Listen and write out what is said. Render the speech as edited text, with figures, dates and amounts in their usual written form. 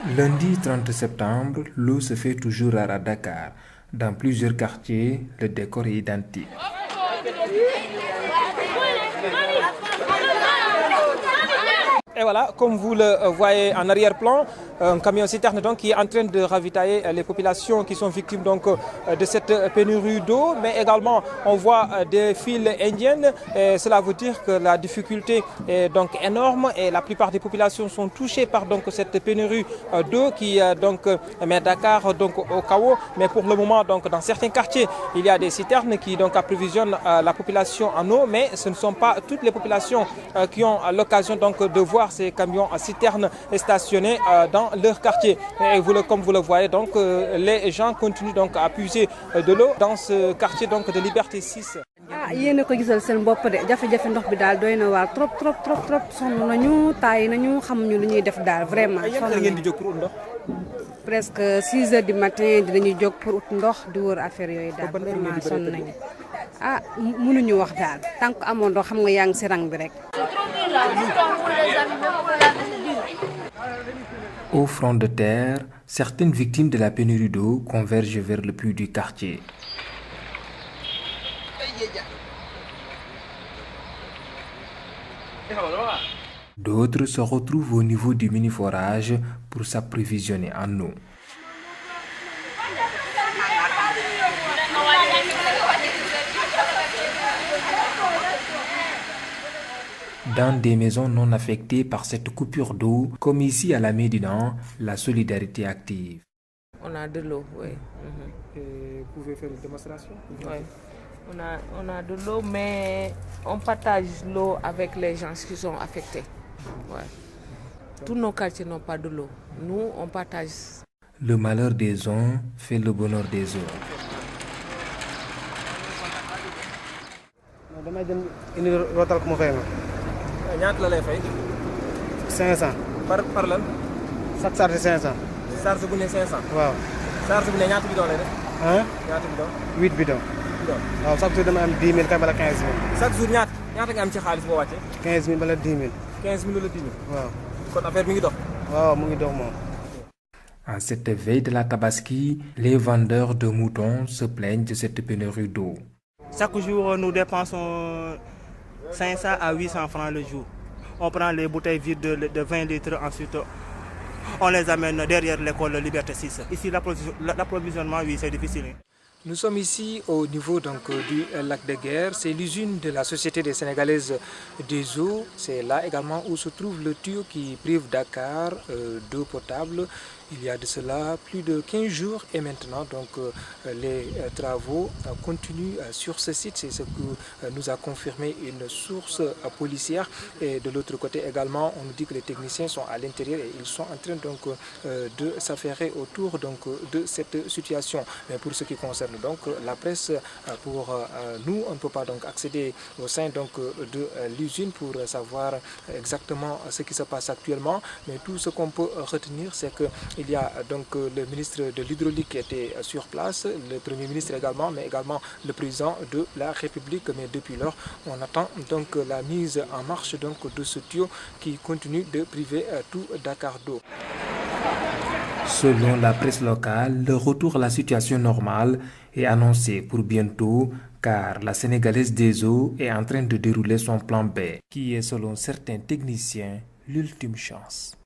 Lundi 30 septembre, l'eau se fait toujours rare à Dakar. Dans plusieurs quartiers, le décor est identique. Et voilà, comme vous le voyez en arrière-plan, un camion citerne donc, qui est en train de ravitailler les populations qui sont victimes donc, de cette pénurie d'eau. Mais également, on voit des files indiennes. Et cela veut dire que la difficulté est donc énorme et la plupart des populations sont touchées par donc, cette pénurie d'eau qui donc, met Dakar donc, au chaos. Mais pour le moment, donc, dans certains quartiers, il y a des citernes qui donc, approvisionnent la population en eau. Mais ce ne sont pas toutes les populations qui ont l'occasion donc, de voir ces camions citernes stationnés dans leur quartier. Et comme vous le voyez, donc, les gens continuent donc à puiser de l'eau dans ce quartier donc, de Liberté 6. yéen a ko gisal seen bopp de jafe-jafe ndox bi daal doy na waar trop sonn nañu taay nañu xamuñu lu ñuy def daal vraiment. sonn ngeen di jóg pour ut ndox. presque 6 heures du matin dinañuy jóg pour ut ndox di wër affaire yooyu daal vraiment sonn nañu. mënuñu wax daal tant que amoon ndox xam nga yaa ngi si rang bi rek. Au front de terre, certaines victimes de la pénurie d'eau convergent vers le puits du quartier. D'autres se retrouvent au niveau du mini-forage pour s'approvisionner en eau. Dans des maisons non affectées par cette coupure d'eau, comme ici à la Médina, la solidarité active. On a de l'eau, oui. Et vous pouvez faire une démonstration? Oui. On a de l'eau, mais on partage l'eau avec les gens qui sont affectés. Ouais. Tous nos quartiers n'ont pas de l'eau. Nous, on partage. Le malheur des uns fait le bonheur des autres. ñaata la lay fay. 500. par lan. chaque charge 500. charge bu ne 500. waaw. charge bu ne ñaata bidon lay def. ñaata bidon. 8 bidon. waaw chaque jour dama am 10 000 wala 15 000. chaque jour ñaata nga am ci xaalis boo wàccee. 15 000 wala 10 000. 15 000 wala 10 000. waaw. kon affaire mi ngi dox. waaw mu ngi dox moom. En cette veille de la Tabaski, les vendeurs de moutons se plaignent de cette pénurie d'eau. Chaque jour, nous dépensons 500 à 800 francs le jour. On prend les bouteilles vides de 20 litres, ensuite on les amène derrière l'école Liberté 6. Ici, l'approvisionnement, oui, c'est difficile. Nous sommes ici au niveau donc, du lac de Guerre. C'est l'usine de la Société des Sénégalaises des eaux. C'est là également où se trouve le tuyau qui prive Dakar d'eau potable. Il y a de cela plus de 15 jours et maintenant donc, les travaux continuent sur ce site. C'est ce que nous a confirmé une source policière. Et de l'autre côté également, on nous dit que les techniciens sont à l'intérieur et ils sont en train donc, de s'affairer autour donc, de cette situation. Mais pour ce qui concerne donc la presse, pour nous, on ne peut pas donc accéder au sein donc, de l'usine pour savoir exactement ce qui se passe actuellement. Mais tout ce qu'on peut retenir, c'est que il y a donc le ministre de l'Hydraulique qui était sur place, le Premier ministre également, mais également le président de la République. Mais depuis lors, on attend donc la mise en marche donc, de ce tuyau qui continue de priver tout Dakar d'eau. Selon la presse locale, le retour à la situation normale est annoncé pour bientôt car la Sénégalaise des eaux est en train de dérouler son plan B, qui est selon certains techniciens l'ultime chance.